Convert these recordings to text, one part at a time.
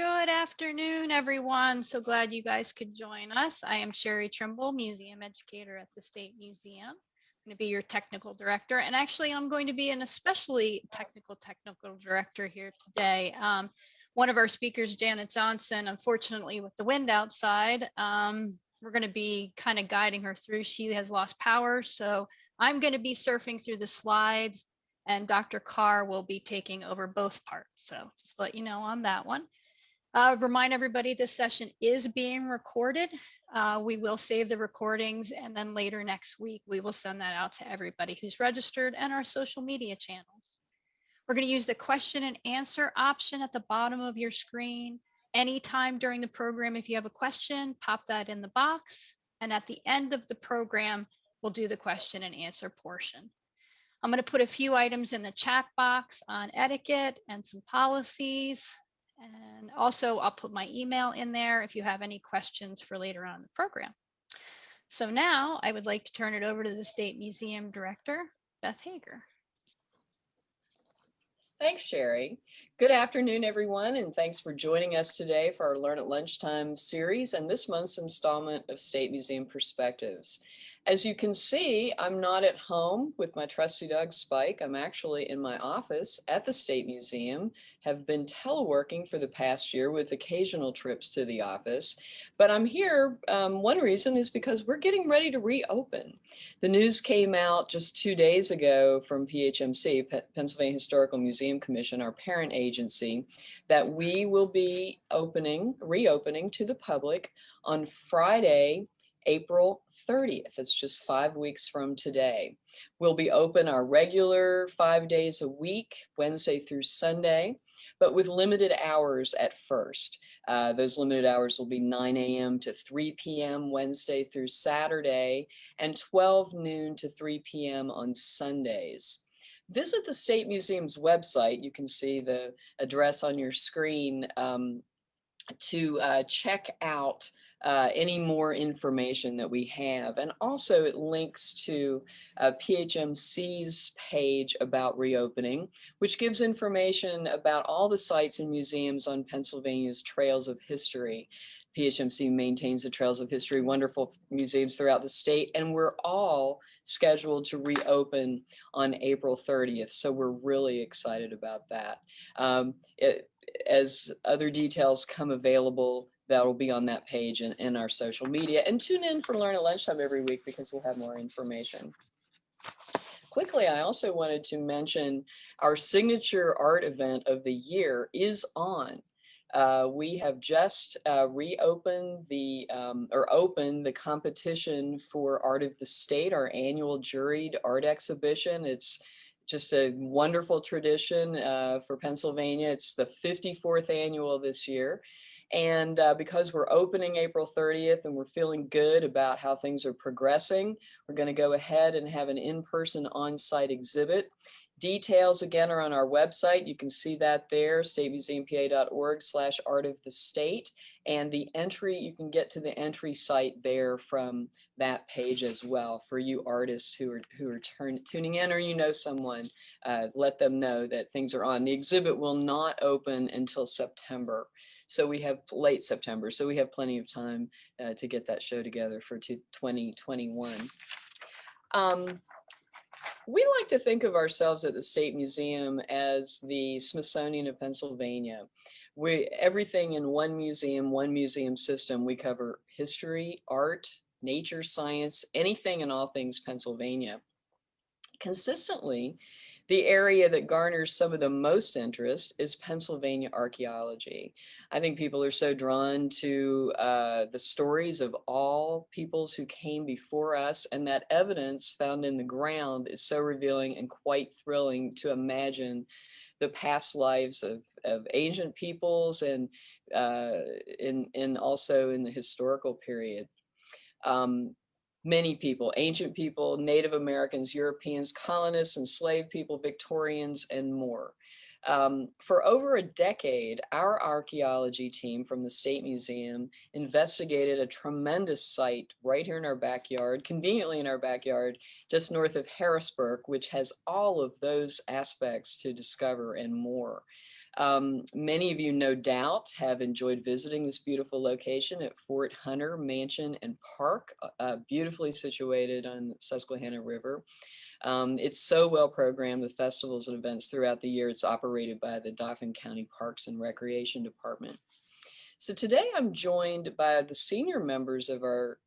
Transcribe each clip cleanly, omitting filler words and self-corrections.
Good afternoon, everyone. So glad you guys could join us. I am Sherry Trimble, Museum Educator at the State Museum. I'm going to be your technical director, and actually I'm going to be an especially technical director here today. One of our speakers, Janet Johnson, unfortunately with the wind outside, we're going to be kind of guiding her through. She has lost power, so I'm going to be surfing through the slides, and Dr. Carr will be taking over both parts. So just to let you know on that one. Remind everybody this session is being recorded. We will save the recordings, and then later next week, we will send that out to everybody who's registered and our social media channels. We're going to use the question and answer option at the bottom of your screen. Anytime during the program, if you have a question, pop that in the box. And at the end of the program, we'll do the question and answer portion. I'm going to put a few items in the chat box on etiquette and some policies. And also I'll put my email in there if you have any questions for later on in the program. So now I would like to turn it over to the State Museum Director, Beth Hager. Thanks, Sherry. Good afternoon, everyone, and thanks for joining us today for our Learn at Lunchtime series and this month's installment of State Museum Perspectives. As you can see, I'm not at home with my trusty dog Spike. I'm actually in my office at the State Museum, have been teleworking for the past year with occasional trips to the office. But I'm here, one reason is because we're getting ready to reopen. The news came out just 2 days ago from PHMC, Pennsylvania Historical Museum Commission, our parent agency, that we will be reopening to the public on Friday, April 30th. It's just 5 weeks from today. We'll be open our regular 5 days a week, Wednesday through Sunday, but with limited hours at first. Those limited hours will be 9 a.m. to 3 p.m. Wednesday through Saturday, and 12 noon to 3 p.m. on Sundays. Visit the State Museum's website. You can see the address on your screen to check out any more information that we have. And also it links to PHMC's page about reopening, which gives information about all the sites and museums on Pennsylvania's Trails of History. PHMC maintains the Trails of History, wonderful museums throughout the state, and we're all scheduled to reopen on April 30th. So we're really excited about that. As other details come available, that will be on that page and in our social media. And tune in for Learn at Lunchtime every week because we'll have more information. Quickly, I also wanted to mention our signature art event of the year is on. We have just reopened opened the competition for Art of the State, our annual juried art exhibition. It's just a wonderful tradition for Pennsylvania. It's the 54th annual this year. And because we're opening April 30th and we're feeling good about how things are progressing, we're going to go ahead and have an in-person on-site exhibit. Details again are on our website. You can see that there, statemuseumpa.org/art of the state. And the entry, you can get to the entry site there from that page as well. For you artists who are tuning in, or you know someone, let them know that things are on. The exhibit will not open until September. So we have late September. So we have plenty of time to get that show together for 2021. We like to think of ourselves at the State Museum as the Smithsonian of Pennsylvania. Everything in one museum system. We cover history, art, nature, science, anything and all things Pennsylvania. Consistently, the area that garners some of the most interest is Pennsylvania archaeology. I think people are so drawn to the stories of all peoples who came before us, and that evidence found in the ground is so revealing and quite thrilling to imagine the past lives of ancient peoples and also in the historical period. Many people, ancient people, Native Americans, Europeans, colonists, enslaved people, Victorians, and more. For over a decade, our archaeology team from the State Museum investigated a tremendous site right here in our backyard, conveniently in our backyard, just north of Harrisburg, which has all of those aspects to discover and more. Many of you, no doubt, have enjoyed visiting this beautiful location at Fort Hunter Mansion and Park, beautifully situated on the Susquehanna River. It's so well programmed, the festivals and events throughout the year. It's operated by the Dauphin County Parks and Recreation Department. So today I'm joined by the senior members of our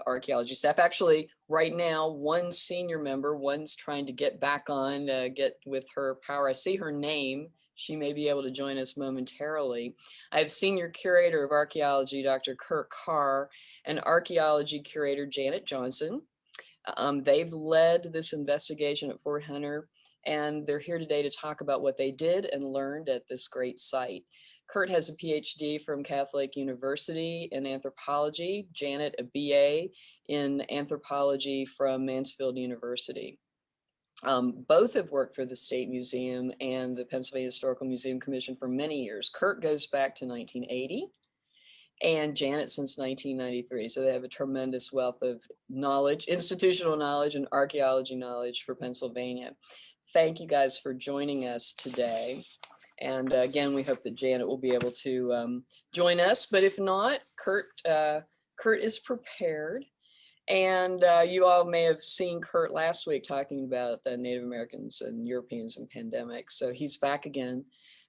archaeology staff. Actually, right now, one senior member, one's trying to get back on, get with her power. I see her name. She may be able to join us momentarily. I have Senior Curator of Archaeology, Dr. Kurt Carr, and Archaeology Curator Janet Johnson. They've led this investigation at Fort Hunter, and they're here today to talk about what they did and learned at this great site. Kurt has a PhD from Catholic University in anthropology, Janet a BA in anthropology from Mansfield University. Both have worked for the State Museum and the Pennsylvania Historical Museum Commission for many years. Kurt goes back to 1980 and Janet since 1993. So they have a tremendous wealth of knowledge, institutional knowledge and archaeology knowledge for Pennsylvania. Thank you guys for joining us today. And again, we hope that Janet will be able to join us, but if not, Kurt is prepared. And you all may have seen Kurt last week talking about Native Americans and Europeans and pandemics. So he's back again,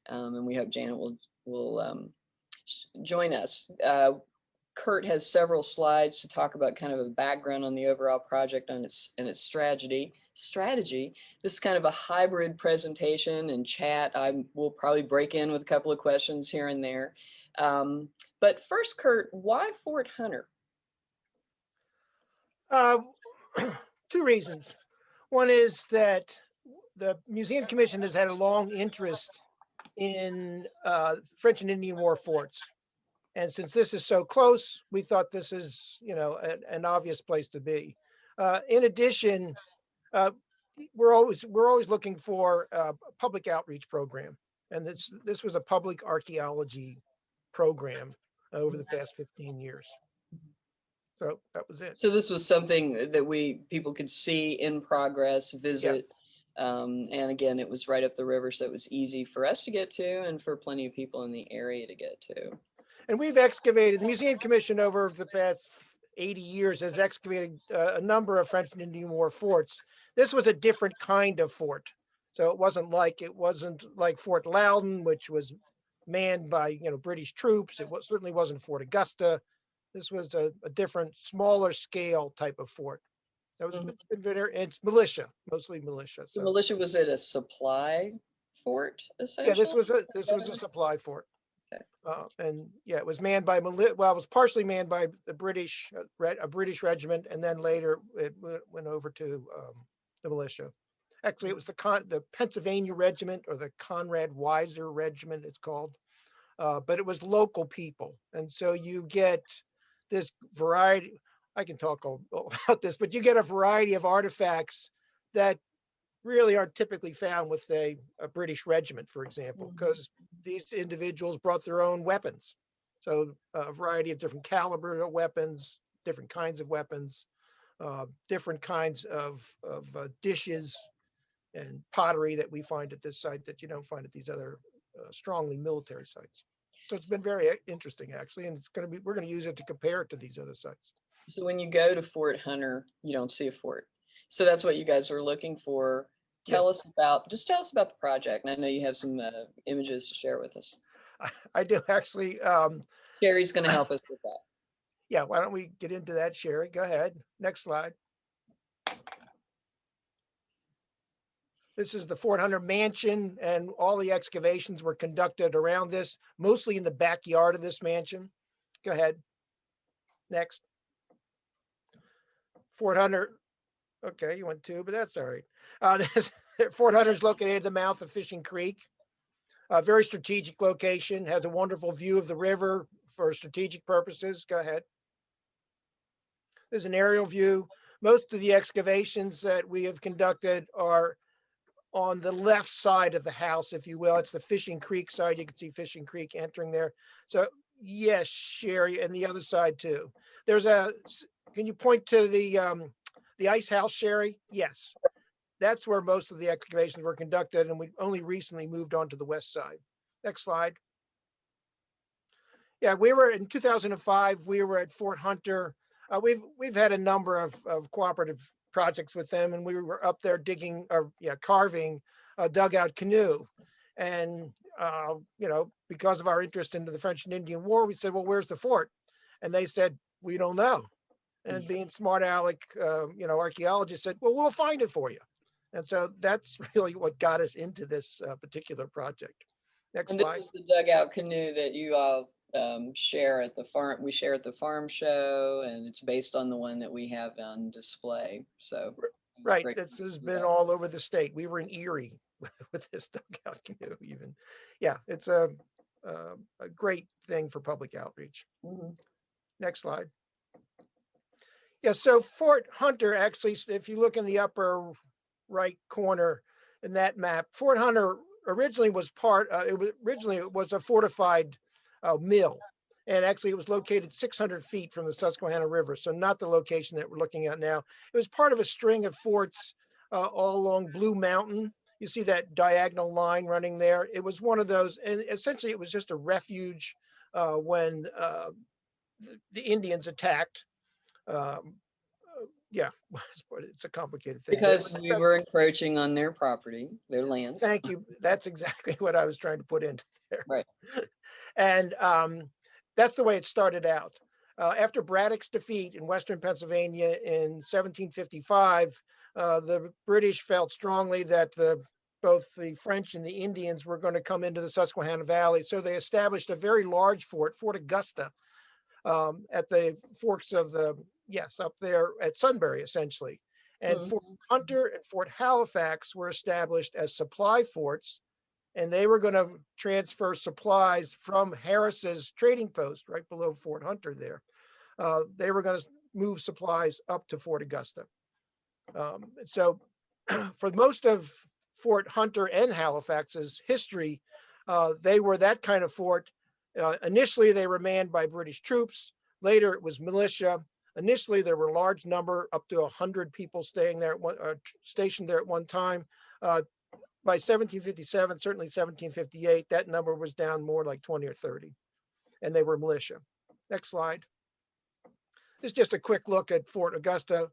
and we hope Janet will join us. Kurt has several slides to talk about kind of a background on the overall project and its strategy. This is kind of a hybrid presentation and chat. I will probably break in with a couple of questions here and there. But first, Kurt, why Fort Hunter? Two reasons. One is that the Museum Commission has had a long interest in French and Indian War forts. And since this is so close, we thought this is, an obvious place to be. In addition, we're always looking for a public outreach program, and this was a public archaeology program over the past 15 years. So that was it. So this was something that people could see in progress, visit. Yes. And again, it was right up the river, so it was easy for us to get to and for plenty of people in the area to get to. And we've excavated, the Museum Commission over the past 80 years has excavated a number of French and Indian War forts. This was a different kind of fort. So it wasn't like Fort Loudon, which was manned by British troops. It certainly wasn't Fort Augusta. This was a different, smaller scale type of fort. That was it's militia, mostly militia. So militia, was it a supply fort essentially? Yeah, this was a supply fort. And yeah, it was manned by it was partially manned by the British, a British regiment, and then later it went over to the militia. Actually, it was the Pennsylvania Regiment, or the Conrad Weiser Regiment, it's called. But it was local people, and so you get this variety. I can talk all about this, but you get a variety of artifacts that really aren't typically found with a British regiment, for example, because these individuals brought their own weapons. So a variety of different caliber of weapons, different kinds of weapons, different kinds of dishes and pottery that we find at this site that you don't find at these other strongly military sites. So it's been very interesting, actually, and we're going to use it to compare it to these other sites. So when you go to Fort Hunter, you don't see a fort. So that's what you guys were looking for. Tell us about the project. And I know you have some images to share with us. I do, actually. Sherry's going to help us with that. Yeah, why don't we get into that, Sherry? Go ahead. Next slide. This is the Fort Hunter mansion, and all the excavations were conducted around this, mostly in the backyard of this mansion. Go ahead. Next. Fort Hunter. Okay, you went two, but that's all right. Fort Hunter is located at the mouth of Fishing Creek. A very strategic location, has a wonderful view of the river for strategic purposes. Go ahead. There's an aerial view. Most of the excavations that we have conducted are on the left side of the house, if you will. It's the Fishing Creek side. You can see Fishing Creek entering there. So yes, Sherry, and the other side too. Can you point to the Icehouse, Sherry? Yes. That's where most of the excavations were conducted, and we only recently moved on to the west side. Next slide. Yeah, we were in 2005. We were at Fort Hunter. We've had a number of cooperative projects with them, and we were up there digging or carving a dugout canoe. And because of our interest into the French and Indian War, we said, well, where's the fort? And they said, we don't know. And being smart aleck, archaeologists said, well, we'll find it for you. And so that's really what got us into this particular project. Next And slide. this is the dugout canoe that you all share at the farm. We share at the farm show, and it's based on the one that we have on display. So, right, this has been all over the state. We were in Erie with this dugout canoe. Even, yeah, it's a great thing for public outreach. Mm-hmm. Next slide. Yeah, so Fort Hunter, actually, if you look in the upper right corner in that map, Fort Hunter originally was it was a fortified mill, and actually it was located 600 feet from the Susquehanna River, so not the location that we're looking at now. It was part of a string of forts all along Blue Mountain. You see that diagonal line running there. It was one of those, and essentially it was just a refuge when the Indians attacked. Yeah, it's a complicated thing. Because we were encroaching on their property, their lands. Thank you. That's exactly what I was trying to put into there. Right. And that's the way it started out. After Braddock's defeat in Western Pennsylvania in 1755, the British felt strongly that both the French and the Indians were going to come into the Susquehanna Valley. So they established a very large fort, Fort Augusta, at the forks of up there at Sunbury, essentially. And Fort Hunter and Fort Halifax were established as supply forts, and they were going to transfer supplies from Harris's trading post right below Fort Hunter there. They were going to move supplies up to Fort Augusta. So for most of Fort Hunter and Halifax's history, they were that kind of fort. Initially, they were manned by British troops. Later, it was militia. Initially, there were a large number, up to 100 people staying there, stationed there at one time. By 1757, certainly 1758, that number was down more like 20 or 30, and they were militia. Next slide. This is just a quick look at Fort Augusta,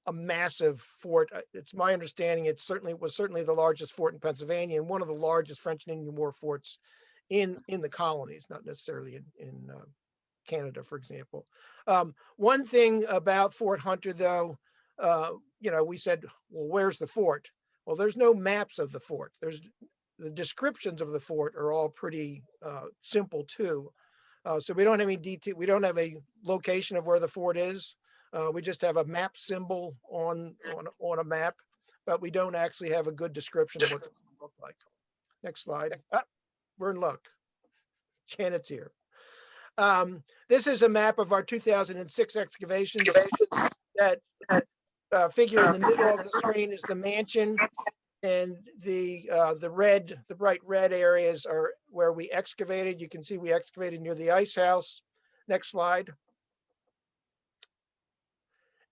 a massive fort. It's my understanding it was certainly the largest fort in Pennsylvania and one of the largest French and Indian War forts in the colonies, not necessarily in Canada, for example. One thing about Fort Hunter, though, we said, well, where's the fort? Well, there's no maps of the fort. The descriptions of the fort are all pretty simple too. So we don't have any detail. We don't have a location of where the fort is. We just have a map symbol on a map, but we don't actually have a good description of what it looks like. Next slide. We're in luck. Janet's here. This is a map of our 2006 excavations. That figure in the middle of the screen is the mansion, and the bright red areas are where we excavated. You can see we excavated near the Icehouse. Next slide.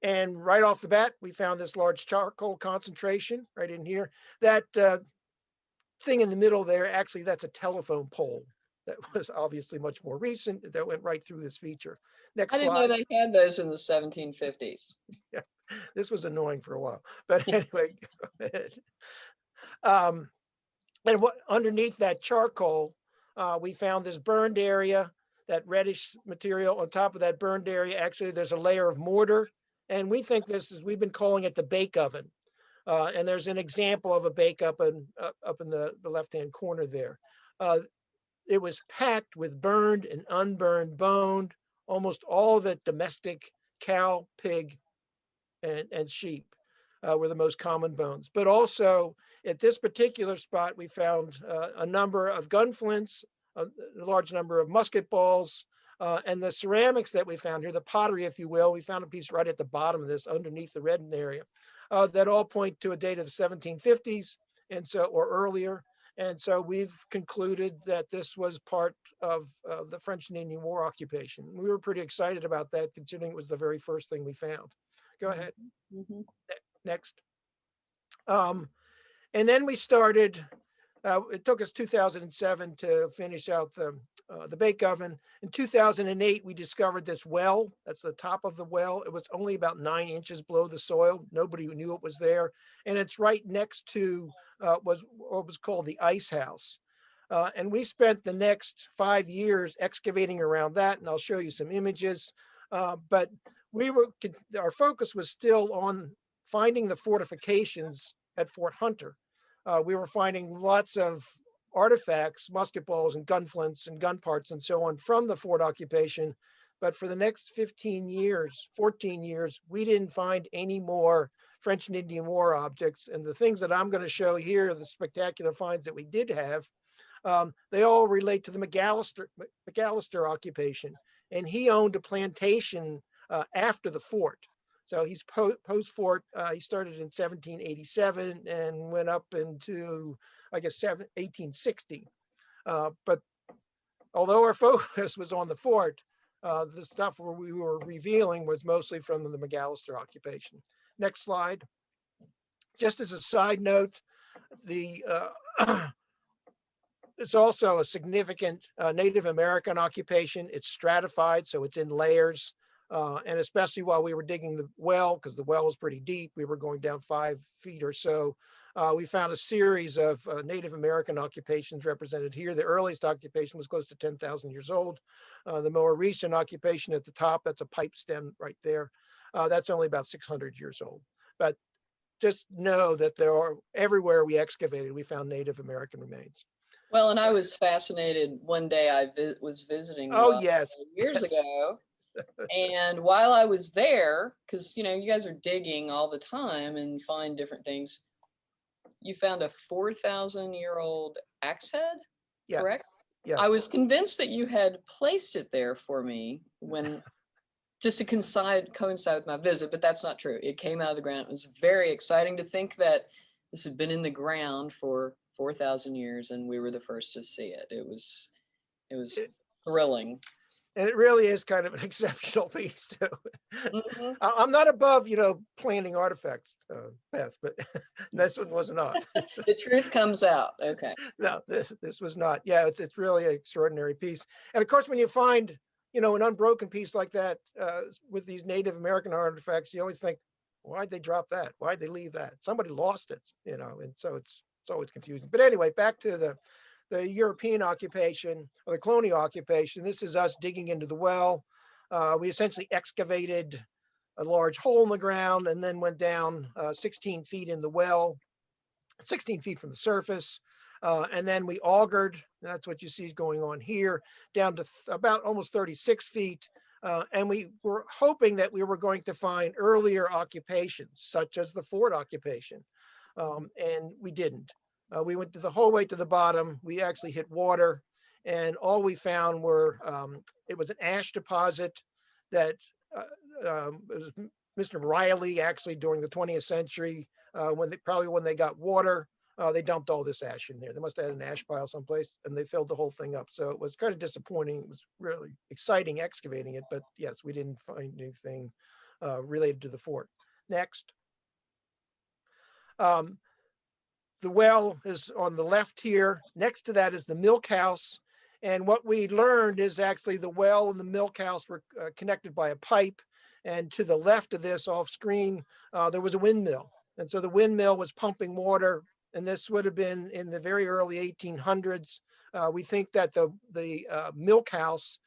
And right off the bat, we found this large charcoal concentration right in here. That thing in the middle there, actually, that's a telephone pole. That was obviously much more recent, that went right through this feature. Next slide. I didn't know they had those in the 1750s. Yeah, this was annoying for a while, but anyway, go ahead. And underneath that charcoal, we found this burned area, that reddish material. On top of that burned area, actually, there's a layer of mortar, and we think we've been calling it the bake oven. And there's an example of a bake oven up in the left-hand corner there. It was packed with burned and unburned bone, almost all of it domestic cow, pig, and sheep were the most common bones. But also at this particular spot, we found a number of gun flints, a large number of musket balls, and the ceramics that we found here, the pottery, if you will. We found a piece right at the bottom of this, underneath the reddened area, that all point to a date of the 1750s or earlier. And so we've concluded that this was part of the French and Indian War occupation. We were pretty excited about that, considering it was the very first thing we found. Go ahead. Mm-hmm. Next. And then we started It took us 2007 to finish out the bake oven. In 2008, we discovered this well. That's the top of the well. It was only about 9 inches below the soil. Nobody knew it was there. And it's right next to was what was called the Icehouse. And we spent the next 5 years excavating around that. And I'll show you some images. But our focus was still on finding the fortifications at Fort Hunter. We were finding lots of artifacts, musket balls and gun flints and gun parts and so on from the fort occupation. But for the next 15 years, 14 years, we didn't find any more French and Indian War objects. And the things that I'm going to show here, the spectacular finds that we did have, they all relate to the McAllister occupation. And he owned a plantation after the fort. So he's post-fort. He started in 1787 and went up into, I guess, 1860. But although our focus was on the fort, the stuff where we were revealing was mostly from the McAllister occupation. Next slide. Just as a side note, it's also a significant Native American occupation. It's stratified, so it's in layers. And especially while we were digging the well, because the well was pretty deep, we were going down 5 feet or so. We found a series of Native American occupations represented here. The earliest occupation was close to 10,000 years old. The more recent occupation at the top, that's a pipe stem right there. That's only about 600 years old. But just know that everywhere we excavated, we found Native American remains. Well, and I was fascinated. One day I was visiting yes, years ago. And while I was there, because, you guys are digging all the time and find different things, you found a 4,000-year-old axe head, yes. correct? Yes. I was convinced that you had placed it there for me just to coincide with my visit, but that's not true. It came out of the ground. It was very exciting to think that this had been in the ground for 4,000 years and we were the first to see it. It was thrilling. And it really is kind of an exceptional piece too. Mm-hmm. I'm not above, planting artifacts, Beth, but this one was not. The truth comes out. Okay. No, this was not. Yeah, it's really an extraordinary piece. And of course, when you find, an unbroken piece like that with these Native American artifacts, you always think, why'd they drop that? Why'd they leave that? Somebody lost it, and so it's always confusing. But anyway, back to the European occupation or the colonial occupation. This is us digging into the well. We essentially excavated a large hole in the ground and then went down 16 feet in the well, 16 feet from the surface. And then we augured, that's what you see is going on here, down to about almost 36 feet. And we were hoping that we were going to find earlier occupations, such as the fort occupation. And we didn't. We went the whole way to the bottom. We actually hit water, and all we found were, it was an ash deposit that it was Mr. Riley actually during the 20th century, when they got water, they dumped all this ash in there. They must have had an ash pile someplace and they filled the whole thing up. So it was kind of disappointing. It was really exciting excavating it, but yes, we didn't find anything related to the fort. Next. The well is on the left here. Next to that is the milk house. And what we learned is actually the well and the milk house were connected by a pipe. And to the left of this off screen, there was a windmill. And so the windmill was pumping water. And this would have been in the very early 1800s. We think that the milk house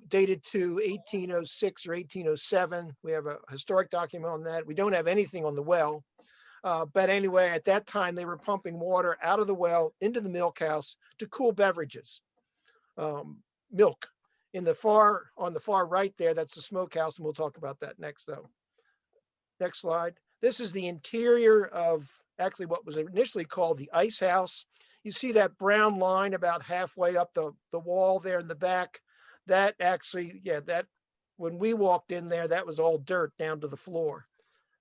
dated to 1806 or 1807. We have a historic document on that. We don't have anything on the well. But anyway, at that time, they were pumping water out of the well into the milk house to cool beverages, milk. On the far right there, that's the smokehouse, and we'll talk about that next, though. Next slide. This is the interior of actually what was initially called the Icehouse. You see that brown line about halfway up the wall there in the back. That actually, when we walked in there, that was all dirt down to the floor.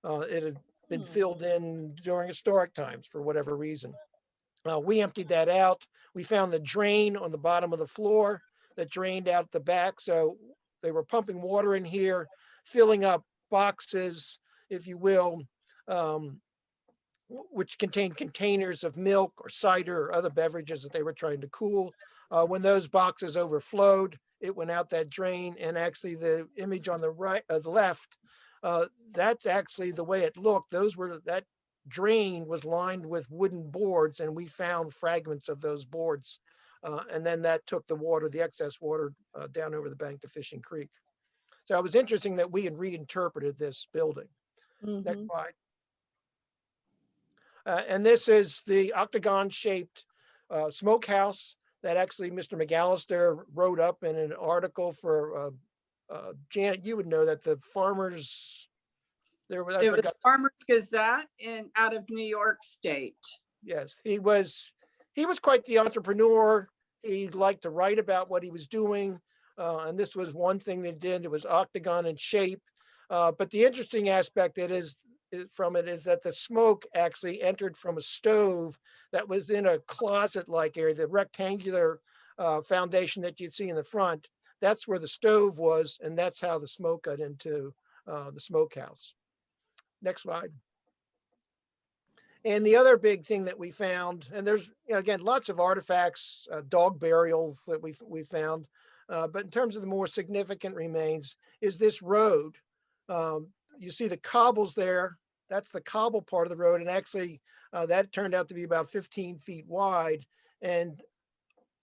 It had been filled in during historic times for whatever reason. We emptied that out. We found the drain on the bottom of the floor that drained out the back. So they were pumping water in here, filling up boxes, if you will, which contained containers of milk or cider or other beverages that they were trying to cool. When those boxes overflowed, it went out that drain. And actually the image on the right, the left, that's actually the way it looked. That drain was lined with wooden boards, and we found fragments of those boards. And then that took the water, the excess water, down over the bank to Fishing Creek. So it was interesting that we had reinterpreted this building. Next slide. And this is the octagon-shaped smokehouse that actually Mr. McAllister wrote up in an article for Janet. You would know that the farmers there. It was Farmers Gazette out of New York State. Yes, he was quite the entrepreneur. He liked to write about what he was doing, and this was one thing they did. It was octagon in shape, but the interesting aspect from it is that the smoke actually entered from a stove that was in a closet-like area, the rectangular foundation that you'd see in the front. That's where the stove was, and that's how the smoke got into the smokehouse. Next slide. And the other big thing that we found, and there's, again, lots of artifacts, dog burials that we found, but in terms of the more significant remains is this road. You see the cobbles there. That's the cobble part of the road. And actually that turned out to be about 15 feet wide. And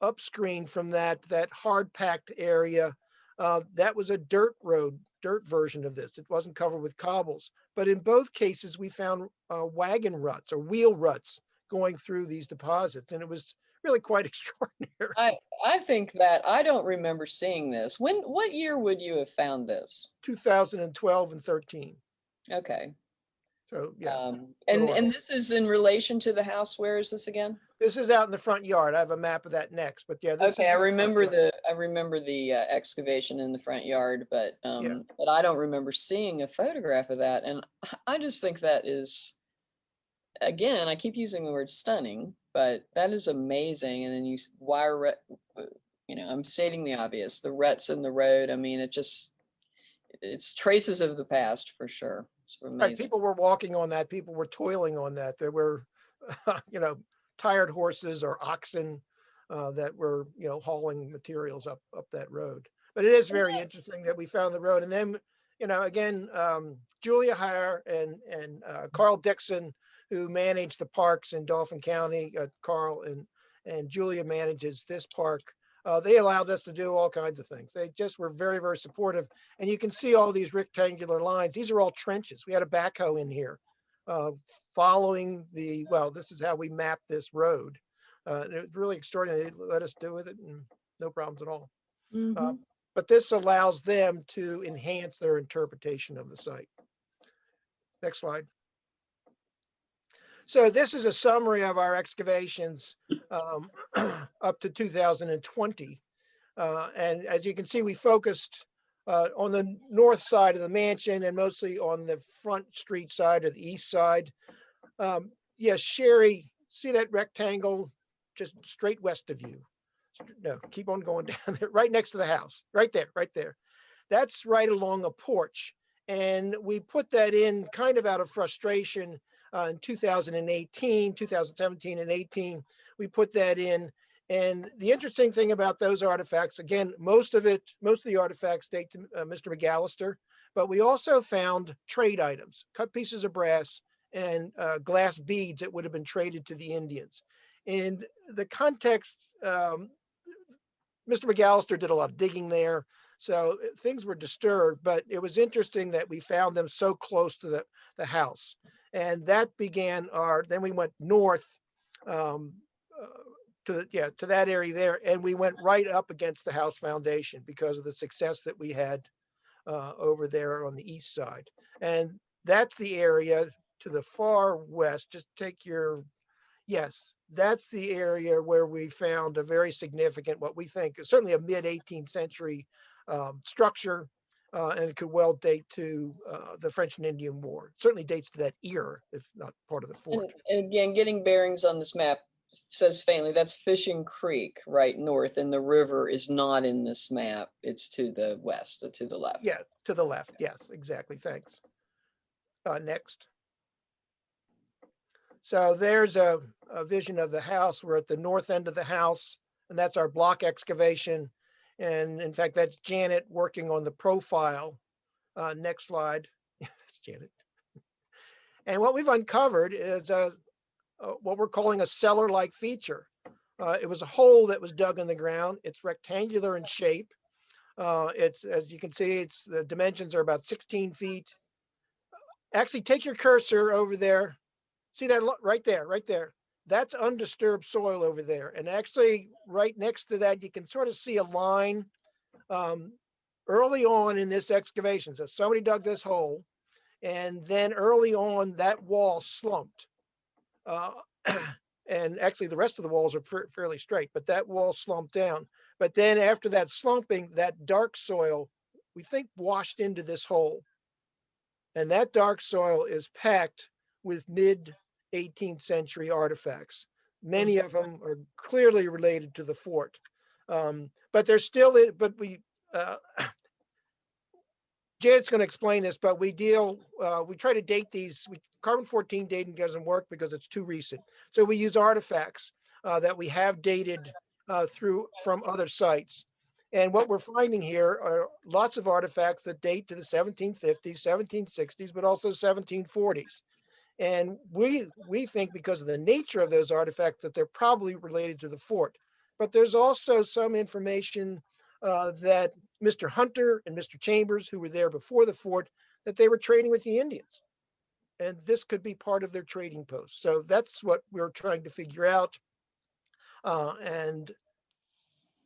upscreen from that hard packed area, that was a dirt road, dirt version of this. It wasn't covered with cobbles. But in both cases, we found wagon ruts or wheel ruts going through these deposits. And it was really quite extraordinary. I think that I don't remember seeing this. What year would you have found this? 2012 and 13. Okay. So yeah. And this is in relation to the house. Where is this again? This is out in the front yard. I have a map of that next, but yeah. Okay, I remember the excavation in the front yard, but I don't remember seeing a photograph of that. And I just think that is, again, I keep using the word stunning, but that is amazing. And then I'm stating the obvious, the ruts in the road. I mean, it's traces of the past for sure. It's amazing. Right, people were walking on that. People were toiling on that. There were, tired horses or oxen that were, hauling materials up that road. But it is very interesting that we found the road. And then, again, Julia Hager and Carl Dixon, who managed the parks in Dauphin County, Carl and Julia manages this park. They allowed us to do all kinds of things. They just were very, very supportive. And you can see all these rectangular lines. These are all trenches. We had a backhoe in here following this is how we mapped this road. It was really extraordinary. They let us do with it and no problems at all. But this allows them to enhance their interpretation of the site. Next slide. So this is a summary of our excavations up to 2020. And as you can see, we focused on the north side of the mansion and mostly on the front street side or the east side. Yes, Sherry, see that rectangle just straight west of you? No, keep on going down there, right next to the house, right there, right there. That's right along a porch. And we put that in kind of out of frustration in 2018, 2017 and 18. We put that in. And the interesting thing about those artifacts, again, most of the artifacts date to Mr. McAllister, but we also found trade items, cut pieces of brass and glass beads that would have been traded to the Indians. In the context, Mr. McAllister did a lot of digging there, so things were disturbed, but it was interesting that we found them so close to the house. And that began then we went north to that area there, and we went right up against the house foundation because of the success that we had over there on the east side. And that's the area to the far west. Just take that's the area where we found a very significant, what we think is certainly a mid-18th century structure, and it could well date to the French and Indian War. It certainly dates to that era, if not part of the fort. And again, getting bearings on this map says faintly that's Fishing Creek right north, and the river is not in this map. It's to the west, to the left. Yeah, to the left. Yes, exactly. Thanks. Next. So there's a vision of the house. We're at the north end of the house, and that's our block excavation. And in fact, that's Janet working on the profile. Next slide. That's Janet. And what we've uncovered is what we're calling a cellar-like feature. It was a hole that was dug in the ground. It's rectangular in shape. It's, as you can see, the dimensions are about 16 feet. Actually, take your cursor over there. See that right there, right there. That's undisturbed soil over there. And actually, right next to that, you can sort of see a line early on in this excavation. So somebody dug this hole, and then early on, that wall slumped. And actually, the rest of the walls are fairly straight, but that wall slumped down. But then after that slumping, that dark soil, we think, washed into this hole. And that dark soil is packed with mid-18th century artifacts. Many of them are clearly related to the fort. But there's still, Janet's going to explain this, but we try to date these. Carbon-14 dating doesn't work because it's too recent. So we use artifacts that we have dated from other sites. And what we're finding here are lots of artifacts that date to the 1750s, 1760s, but also 1740s. And we think, because of the nature of those artifacts, that they're probably related to the fort. But there's also some information that Mr. Hunter and Mr. Chambers, who were there before the fort, that they were trading with the Indians. And this could be part of their trading post. So that's what we're trying to figure out. And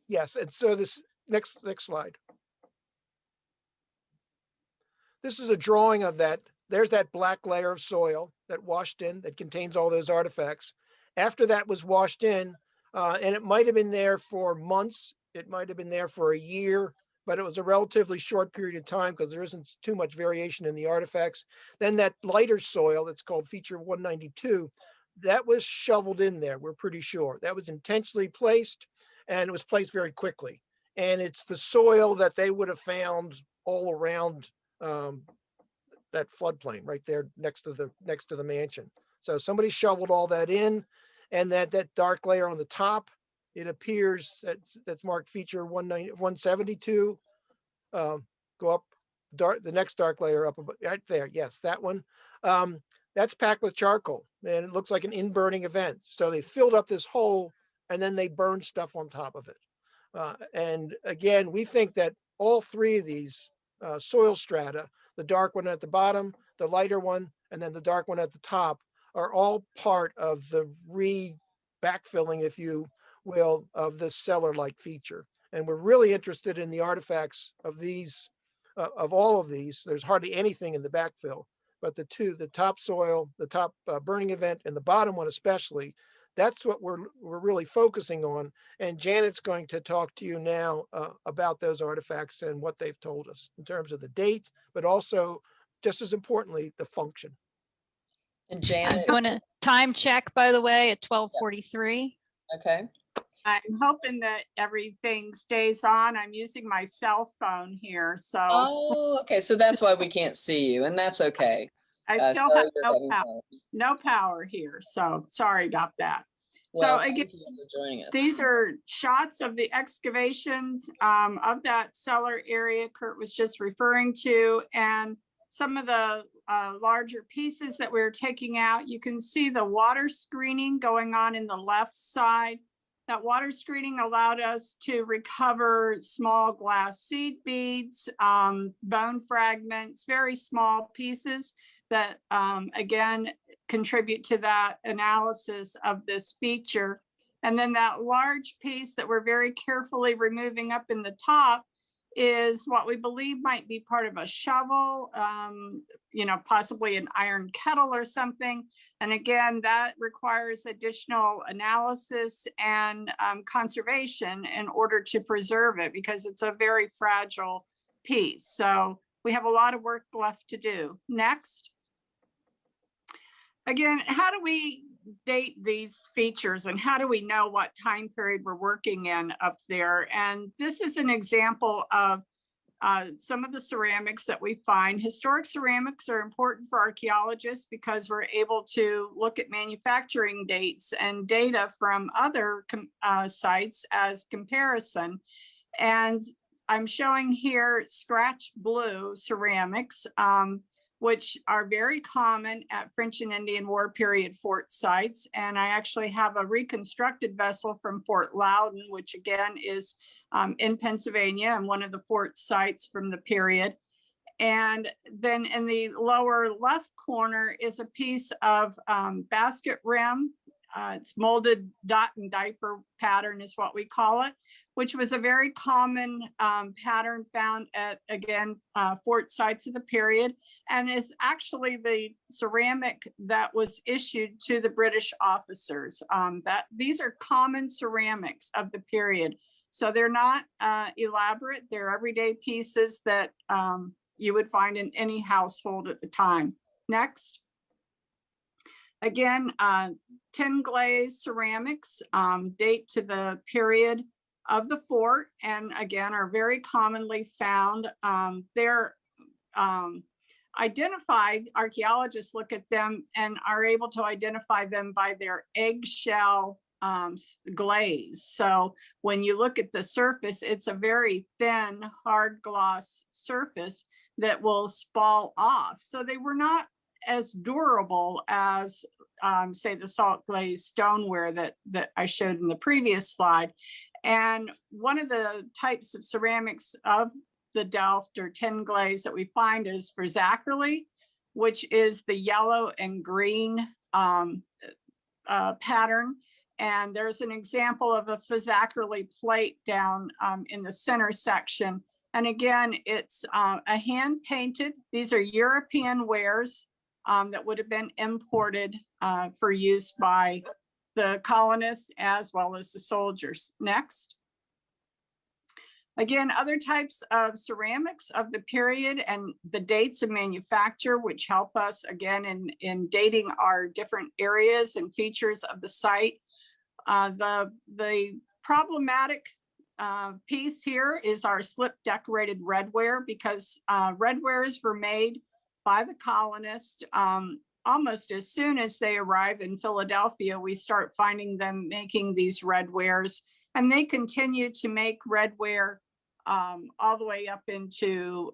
yes, and so this next slide. This is a drawing of that. There's that black layer of soil that washed in, that contains all those artifacts. After that was washed in, and it might have been there for months, it might have been there for a year, but it was a relatively short period of time because there isn't too much variation in the artifacts. Then that lighter soil, that's called feature 192, that was shoveled in there, we're pretty sure. That was intentionally placed, and it was placed very quickly. And it's the soil that they would have found all around that floodplain right there next to the mansion. So somebody shoveled all that in, and that dark layer on the top, it appears that's marked feature 172. Go up, the next dark layer up right there. Yes, that one. That's packed with charcoal, and it looks like an in-burning event. So they filled up this hole, and then they burned stuff on top of it. And again, we think that all three of these soil strata, the dark one at the bottom, the lighter one, and then the dark one at the top, are all part of the backfilling, if you will, of this cellar-like feature. And we're really interested in the artifacts of these, of all of these. There's hardly anything in the backfill, but the top soil, the top burning event, and the bottom one especially, that's what we're really focusing on. And Janet's going to talk to you now about those artifacts and what they've told us in terms of the date, but also, just as importantly, the function. And Janet, I'm doing a time check, by the way, at 12:43. okay. I'm hoping that everything stays on. I'm using my cell phone here, so Oh, okay. So that's why we can't see you, and that's okay. I still Sorry have you're having no power here. So sorry about that. Well, so again, thank you for joining us. these are shots of the excavations of that cellar area Kurt was just referring to, and some of the larger pieces that we were taking out. You can see the water screening going on in the left side. That water screening allowed us to recover small glass seed beads, bone fragments, very small pieces that, again, contribute to that analysis of this feature. And then that large piece that we're very carefully removing up in the top is what we believe might be part of a shovel, possibly an iron kettle or something. And again, that requires additional analysis and conservation in order to preserve it, because it's a very fragile piece. So we have a lot of work left to do. Next. Again, how do we date these features, and how do we know what time period we're working in up there? And this is an example of some of the ceramics that we find. Historic ceramics are important for archaeologists because we're able to look at manufacturing dates and data from other sites as comparison. And I'm showing here scratch blue ceramics, which are very common at French and Indian War period fort sites. And I actually have a reconstructed vessel from Fort Loudon, which again is in Pennsylvania and one of the fort sites from the period. And then in the lower left corner is a piece of basket rim. It's molded dot and diaper pattern is what we call it, which was a very common pattern found at, again, fort sites of the period, and is actually the ceramic that was issued to the British officers. These are common ceramics of the period. So they're not elaborate, they're everyday pieces that you would find in any household at the time. Next. Again, tin glaze ceramics date to the period of the fort, and again are very commonly found. They're identified, archaeologists look at them and are able to identify them by their eggshell glaze. So when you look at the surface, it's a very thin, hard gloss surface that will spall off. So they were not as durable as say the salt glaze stoneware that I showed in the previous slide. And one of the types of ceramics of the Delft or tin glaze that we find is Frizzackerly, which is the yellow and green pattern. And there's an example of a Frizzackerly plate down in the center section. And again, it's a hand painted. These are European wares that would have been imported for use by the colonists as well as the soldiers. Next. Again, other types of ceramics of the period and the dates of manufacture, which help us again in dating our different areas and features of the site. The problematic piece here is our slip decorated redware, because redwares were made by the colonists almost as soon as they arrive in Philadelphia. We start finding them making these redwares, and they continue to make redware all the way up into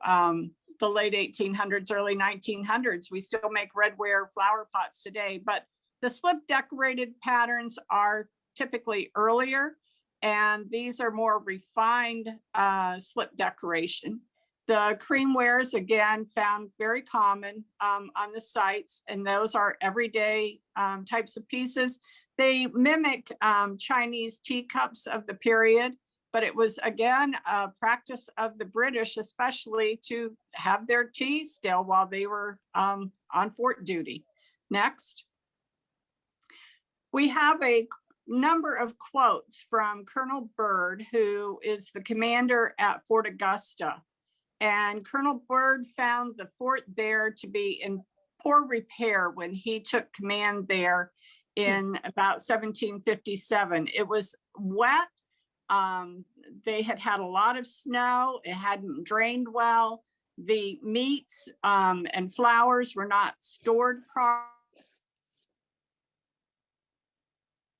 the late 1800s, early 1900s. We still make redware flower pots today, but the slip decorated patterns are typically earlier, and these are more refined slip decoration. The creamwares, again, found very common on the sites, and those are everyday types of pieces. They mimic Chinese teacups of the period, but it was, again, a practice of the British, especially to have their tea still while they were on fort duty. Next. We have a number of quotes from Colonel Byrd, who is the commander at Fort Augusta. And Colonel Byrd found the fort there to be in poor repair when he took command there in about 1757. It was wet. They had had a lot of snow. It hadn't drained well. The meats and flours were not stored properly.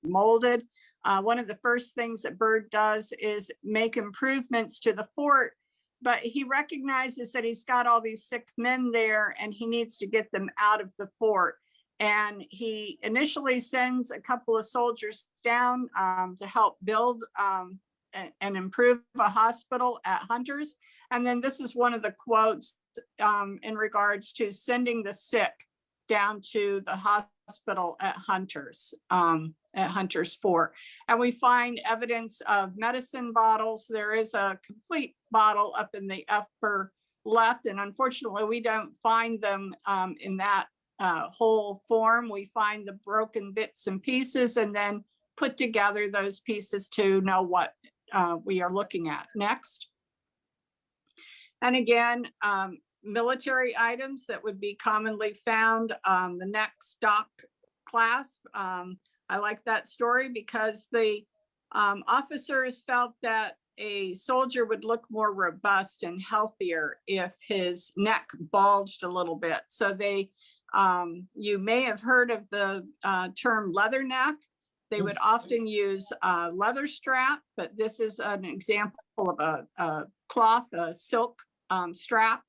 Molded. One of the first things that Byrd does is make improvements to the fort, but he recognizes that he's got all these sick men there and he needs to get them out of the fort. And he initially sends a couple of soldiers down to help build and improve a hospital at Hunters. And then this is one of the quotes in regards to sending the sick down to the hospital at Hunters Fort. And we find evidence of medicine bottles. There is a complete bottle up in the upper left, and unfortunately we don't find them in that whole form. We find the broken bits and pieces and then put together those pieces to know what we are looking at. Next. And again, military items that would be commonly found, the neck stock clasp. I like that story because the officers felt that a soldier would look more robust and healthier if his neck bulged a little bit. So they, you may have heard of the term leather neck. They would often use a leather strap, but this is an example of a cloth, a silk strap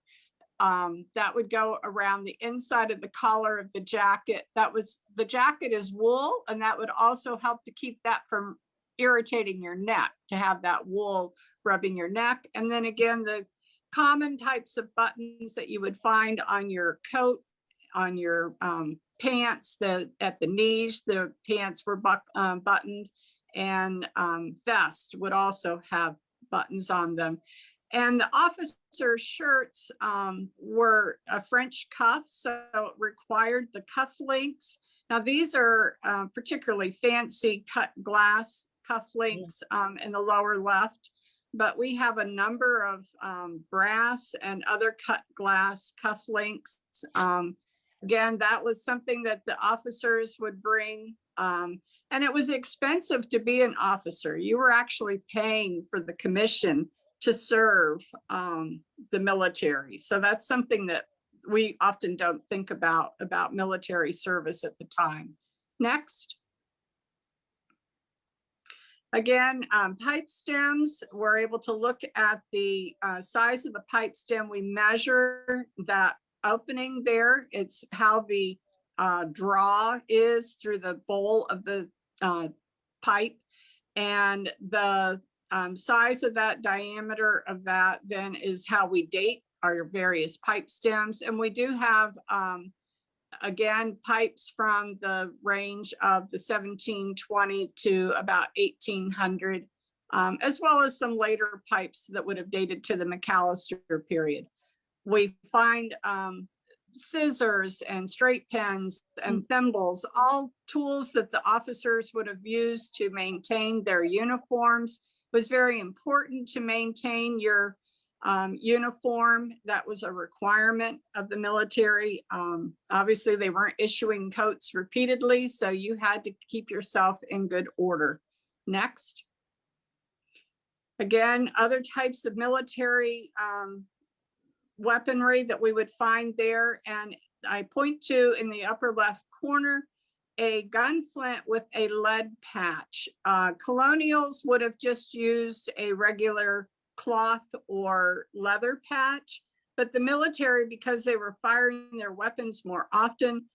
that would go around the inside of the collar of the jacket. The jacket is wool, and that would also help to keep that from irritating your neck, to have that wool rubbing your neck. And then again, the common types of buttons that you would find on your coat, on your pants, at the knees, the pants were buttoned, and vest would also have buttons on them. And the officer shirts were a French cuff, so it required the cuff links. Now these are particularly fancy cut glass cuff links in the lower left, but we have a number of brass and other cut glass cuff links. Again, that was something that the officers would bring. And it was expensive to be an officer. You were actually paying for the commission to serve the military. So that's something that we often don't think about military service at the time. Next. Again, pipe stems, we're able to look at the size of the pipe stem. We measure that opening there. It's how the draw is through the bowl of the pipe, and the size of that, diameter of that, then is how we date our various pipe stems. And we do have, again, pipes from the range of the 1720 to about 1800, as well as some later pipes that would have dated to the McAllister period. We find scissors and straight pens and thimbles, all tools that the officers would have used to maintain their uniforms. It was very important to maintain your uniform. That was a requirement of the military. Obviously, they weren't issuing coats repeatedly, so you had to keep yourself in good order. Next. Again, other types of military weaponry that we would find there. And I point to, in the upper left corner, a gun flint with a lead patch. Colonials would have just used a regular cloth or leather patch, but the military, because they were firing their weapons more often,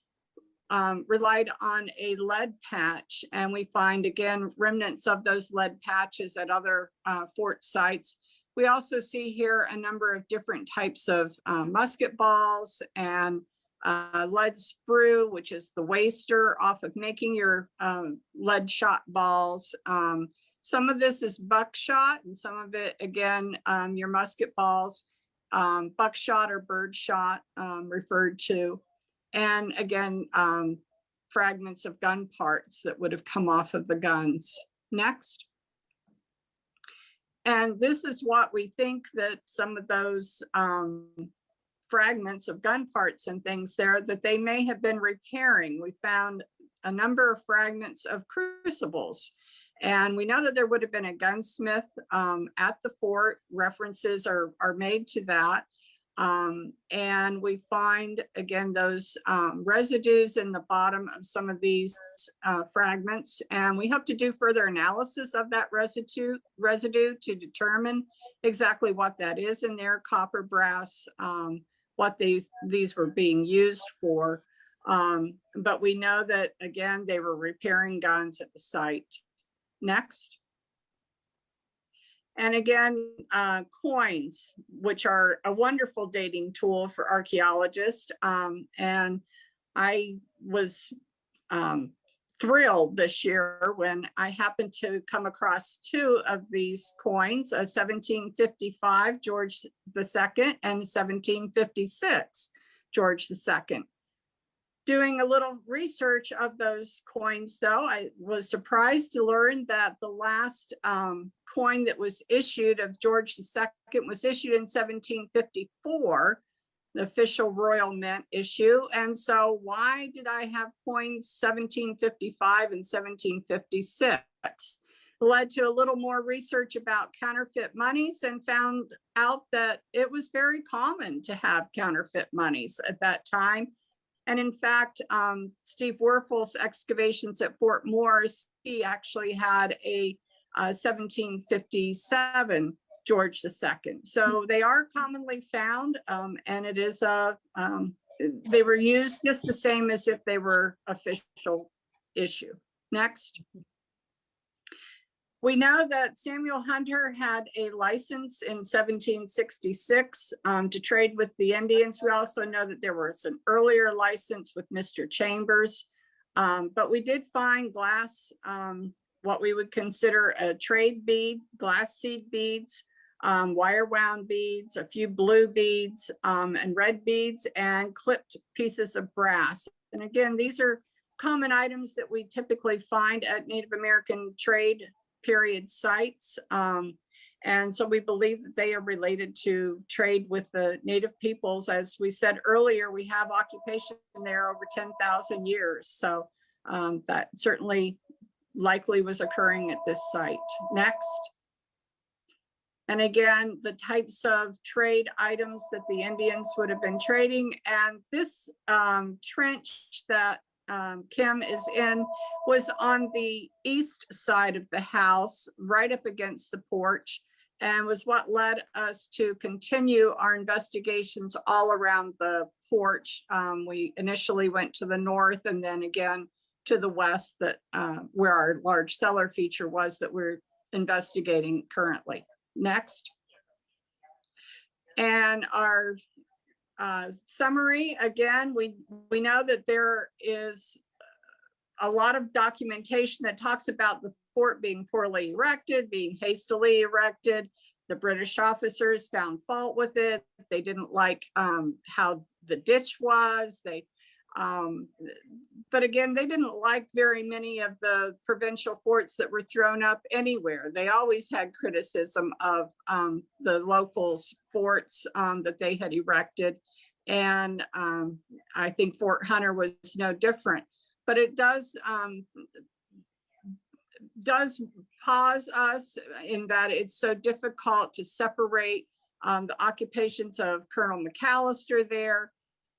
relied on a lead patch. And we find, again, remnants of those lead patches at other fort sites. We also see here a number of different types of musket balls and lead sprue, which is the waster off of making your lead shot balls. Some of this is buckshot, and some of it, again, your musket balls, buckshot or bird shot referred to. And again, fragments of gun parts that would have come off of the guns. Next. And this is what we think that some of those fragments of gun parts and things there, that they may have been repairing. We found a number of fragments of crucibles. And we know that there would have been a gunsmith at the fort. References are made to that. And we find, again, those residues in the bottom of some of these fragments. And we hope to do further analysis of that residue to determine exactly what that is in there, copper, brass, what these were being used for. But we know that, again, they were repairing guns at the site. Next. And again, coins, which are a wonderful dating tool for archaeologists. And I was thrilled this year when I happened to come across two of these coins, a 1755 George II and 1756 George II. Doing a little research of those coins, though, I was surprised to learn that the last coin that was issued of George II was issued in 1754, the official royal mint issue. And so why did I have coins 1755 and 1756? led to a little more research about counterfeit monies and found out that it was very common to have counterfeit monies at that time. And in fact, Steve Werfel's excavations at Fort Morris, he actually had a 1757 George II. So they are commonly found, and it is they were used just the same as if they were official issue. Next. We know that Samuel Hunter had a license in 1766 to trade with the Indians. We also know that there was an earlier license with Mr. Chambers, but we did find glass, what we would consider a trade bead, glass seed beads, wire wound beads, a few blue beads, and red beads, and clipped pieces of brass. And again, these are common items that we typically find at Native American trade period sites. And so we believe that they are related to trade with the Native peoples. As we said earlier, we have occupation there over 10,000 years. So that certainly likely was occurring at this site. Next. And again, the types of trade items that the Indians would have been trading. And this trench that Kim is in was on the east side of the house, right up against the porch, and was what led us to continue our investigations all around the porch. We initially went to the north and then again to the west, that where our large cellar feature was that we're investigating currently. Next. And our summary, again, we know that there is a lot of documentation that talks about the fort being poorly erected, being hastily erected. The British officers found fault with it. They didn't like how the ditch was. But again, they didn't like very many of the provincial forts that were thrown up anywhere. They always had criticism of the locals' forts that they had erected. And I think Fort Hunter was no different. But it does pause us in that it's so difficult to separate the occupations of Colonel McAllister there,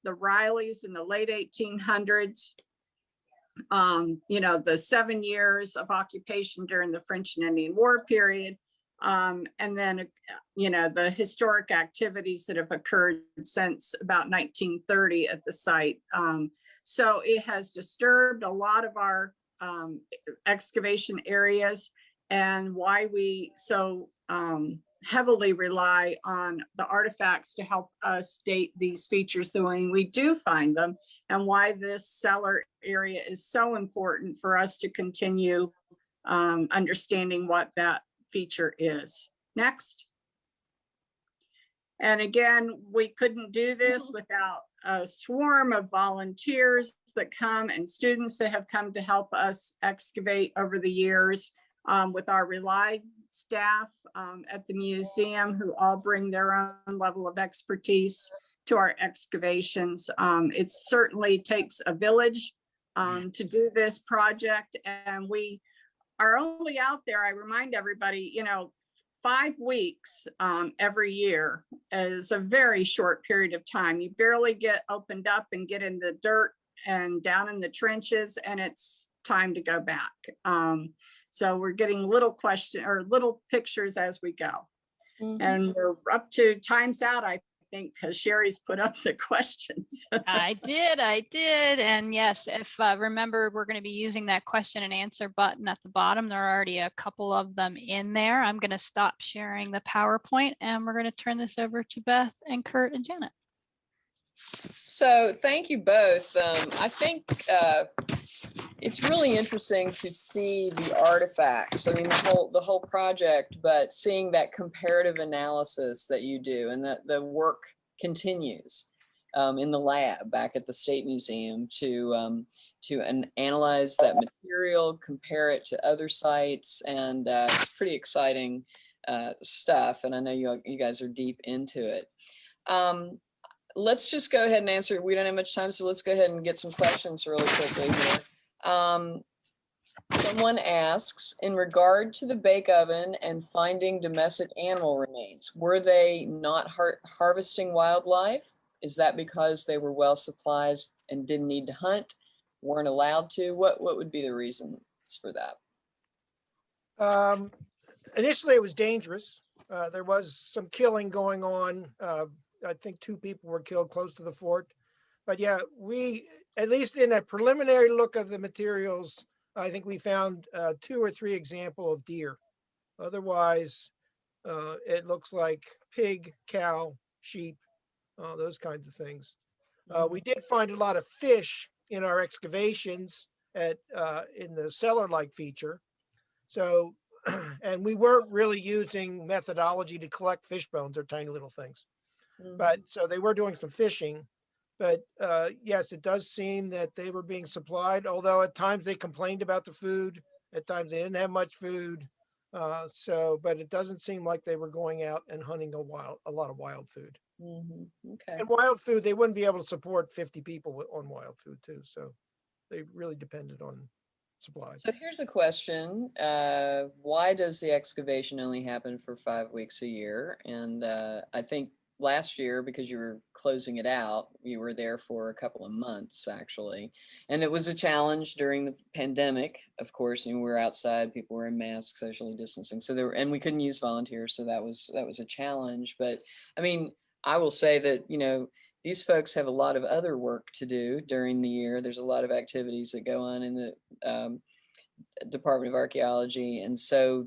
the Rileys in the late 1800s, you know, the 7 years of occupation during the French and Indian War period, and then, you know, the historic activities that have occurred since about 1930 at the site. So it has disturbed a lot of our excavation areas, and why we so heavily rely on the artifacts to help us date these features the way we do find them, and why this cellar area is so important for us to continue understanding what that feature is. Next. And again, we couldn't do this without a swarm of volunteers that come and students that have come to help us excavate over the years, with our relied staff at the museum, who all bring their own level of expertise to our excavations. It certainly takes a village to do this project, and we are only out there, I remind everybody, you know, 5 weeks every year is a very short period of time. You barely get opened up and get in the dirt and down in the trenches, and it's time to go back. So we're getting little little pictures as we go. Mm-hmm. And we're up to time's out, I think, because Sherry's put up the questions. I did. And yes, if remember, we're going to be using that question and answer button at the bottom. There are already a couple of them in there. I'm going to stop sharing the PowerPoint, and we're going to turn this over to Beth and Kurt and Janet. So thank you both. I think it's really interesting to see the artifacts. I mean, the whole project, but seeing that comparative analysis that you do, and that the work continues in the lab back at the State Museum to analyze that material, compare it to other sites, and it's pretty exciting stuff. And I know you guys are deep into it. Let's just go ahead and answer. We don't have much time, so let's go ahead and get some questions really quickly here. Someone asks, in regard to the bake oven and finding domestic animal remains, were they not harvesting wildlife? Is that because they were well supplied and didn't need to hunt, weren't allowed to? What would be the reasons for that? Initially, it was dangerous. There was some killing going on. I think 2 people were killed close to the fort. But yeah, we, at least in a preliminary look of the materials, I think we found 2 or 3 examples of deer. Otherwise, it looks like pig, cow, sheep, those kinds of things. We did find a lot of fish in our excavations in the cellar-like feature. So, and we weren't really using methodology to collect fish bones. They're tiny little things. But so they were doing some fishing. But yes, it does seem that they were being supplied, although at times they complained about the food. At times they didn't have much food. But it doesn't seem like they were going out and hunting a lot of wild food. Okay. And wild food, they wouldn't be able to support 50 people on wild food too. So they really depended on supplies. So here's a question. Why does the excavation only happen for 5 weeks a year? And I think last year, because you were closing it out, you were there for a couple of months actually. And it was a challenge during the pandemic, of course, and we were outside, people were in masks, socially distancing. So there were, and we couldn't use volunteers. So that was a challenge. But I mean, I will say that, you know, these folks have a lot of other work to do during the year. There's a lot of activities that go on in the Department of Archaeology. And so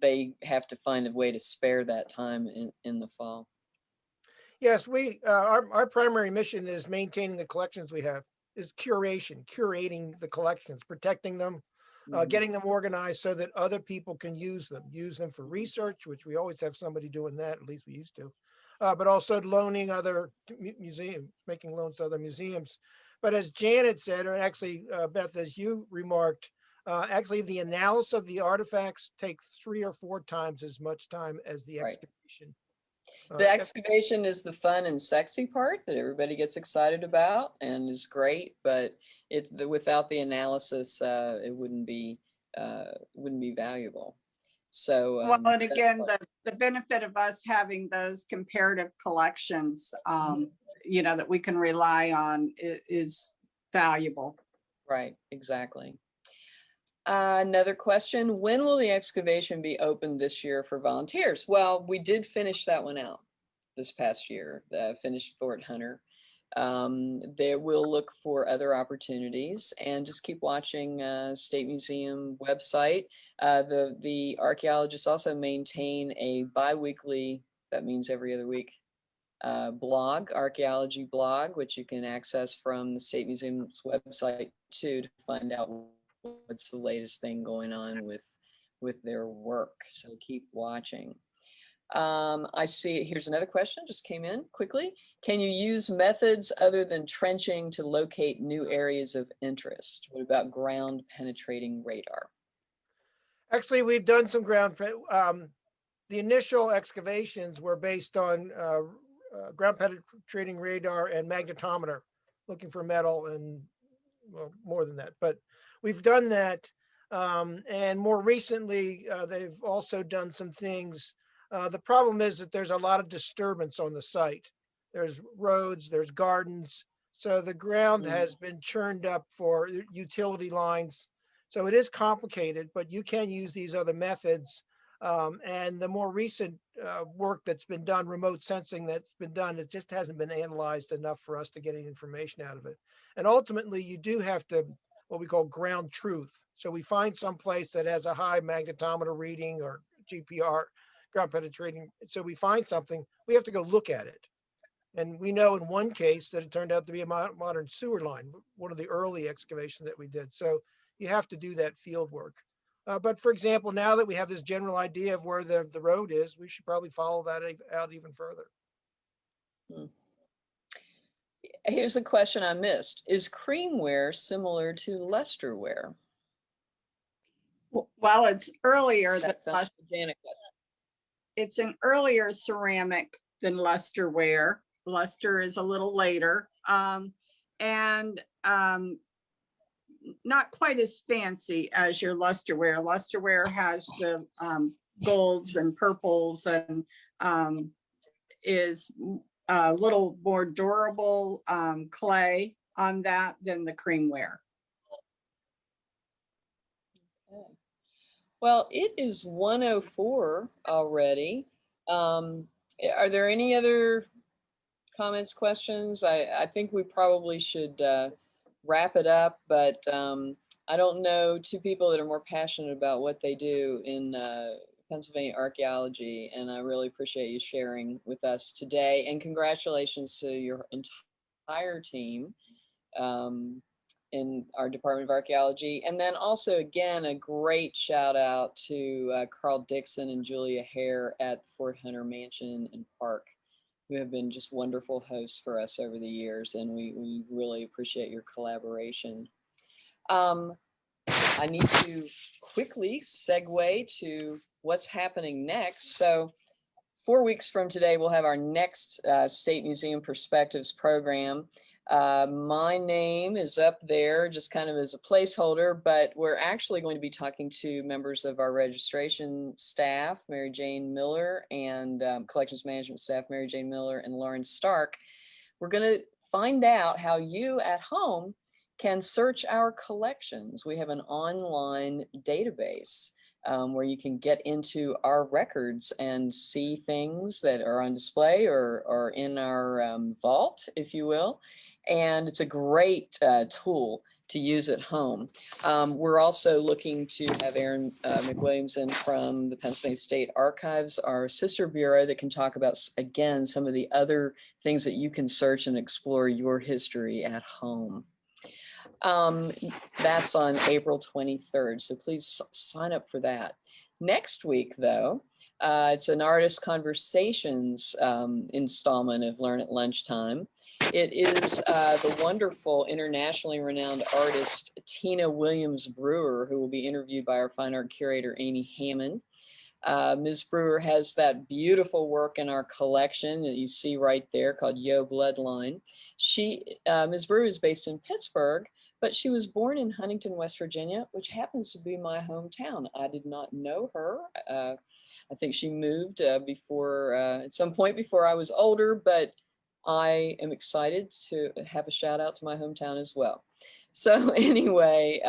they have to find a way to spare that time in the fall. Yes, our primary mission is maintaining the collections we have, is curating the collections, protecting them, getting them organized so that other people can use them for research, which we always have somebody doing that, at least we used to. But also loaning other museums, making loans to other museums. But as Janet said, or actually Beth, as you remarked, actually the analysis of the artifacts takes 3 or 4 times as much time as the excavation. The excavation is the fun and sexy part that everybody gets excited about and is great, but without the analysis, it wouldn't be valuable. So well, and again, the benefit of us having those comparative collections, you know, that we can rely on is valuable. Right, exactly. Another question, when will the excavation be open this year for volunteers? Well, we did finish that one out this past year, finished Fort Hunter. They will look for other opportunities and just keep watching State Museum website. The archaeologists also maintain a bi-weekly, that means every other week, blog, archaeology blog, which you can access from the State Museum's website too, to find out what's the latest thing going on with their work. So keep watching. I see, here's another question, just came in quickly. Can you use methods other than trenching to locate new areas of interest? What about ground penetrating radar? Actually, we've done some the initial excavations were based on ground penetrating radar and magnetometer, looking for metal and, well, more than that. But we've done that. And more recently, they've also done some things. The problem is that there's a lot of disturbance on the site. There's roads, there's gardens. So the ground has been churned up for utility lines. So it is complicated, but you can use these other methods. And the more recent work that's been done, remote sensing that's been done, it just hasn't been analyzed enough for us to get any information out of it. And ultimately, you do have to, what we call ground truth. So we find some place that has a high magnetometer reading or GPR, ground penetrating. So we find something, we have to go look at it. And we know in one case that it turned out to be a modern sewer line, one of the early excavations that we did. So you have to do that field work. But for example, now that we have this general idea of where the road is, we should probably follow that out even further. Here's a question I missed. Is creamware similar to lusterware? Well, it's earlier. That's a Janet question. It's an earlier ceramic than lusterware. Luster is a little later. not quite as fancy as your lusterware. Lusterware has the golds and purples and is a little more durable clay on that than the creamware. Okay. Well, it is 1:04 already. Are there any other comments, questions? I think we probably should wrap it up, but I don't know two people that are more passionate about what they do in Pennsylvania archaeology, and I really appreciate you sharing with us today. And congratulations to your entire team in our Department of Archaeology. And then also, again, a great shout out to Carl Dixon and Julia Hare at Fort Hunter Mansion and Park, who have been just wonderful hosts for us over the years, and we really appreciate your collaboration. I need to quickly segue to what's happening next. So 4 weeks from today, we'll have our next State Museum Perspectives program. My name is up there just kind of as a placeholder, but we're actually going to be talking to members of our registration staff, Mary Jane Miller, and collections management staff, Mary Jane Miller and Lauren Stark. We're going to find out how you at home can search our collections. We have an online database where you can get into our records and see things that are on display or in our vault, if you will. And it's a great tool to use at home. We're also looking to have Aaron McWilliamson from the Pennsylvania State Archives, our sister bureau, that can talk about, again, some of the other things that you can search and explore your history at home. That's on April 23rd, so please sign up for that. Next week, though, it's an Artist Conversations installment of Learn at Lunchtime. It is the wonderful internationally renowned artist Tina Williams Brewer, who will be interviewed by our fine art curator Amy Hammond. Ms. Brewer has that beautiful work in our collection that you see right there called Yo Bloodline. Ms. Brewer is based in Pittsburgh, but she was born in Huntington, West Virginia, which happens to be my hometown. I did not know her. I think she moved at some point before I was older, but I am excited to have a shout out to my hometown as well. So anyway,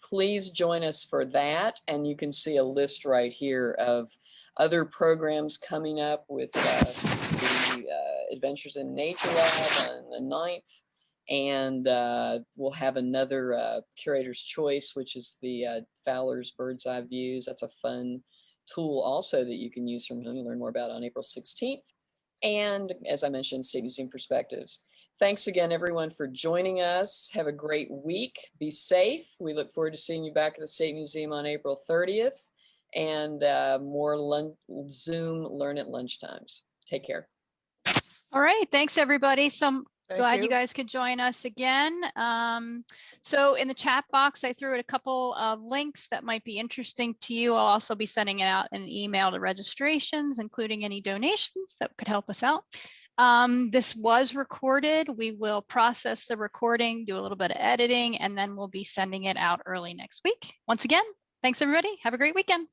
please join us for that. And you can see a list right here of other programs coming up with the Adventures in Nature Lab on the 9th. And we'll have another Curator's Choice, which is the Fowler's Bird's Eye Views. That's a fun tool also that you can use from home to learn more about on April 16th. And as I mentioned, State Museum Perspectives. Thanks again, everyone, for joining us. Have a great week. Be safe. We look forward to seeing you back at the State Museum on April 30th and more Zoom Learn at Lunchtimes. Take care. All right. Thanks, everybody. So Thank glad you you. guys could join us again. So in the chat box, I threw in a couple of links that might be interesting to you. I'll also be sending out an email to registrations, including any donations that could help us out. This was recorded. We will process the recording, do a little bit of editing, and then we'll be sending it out early next week. Once again, thanks, everybody. Have a great weekend.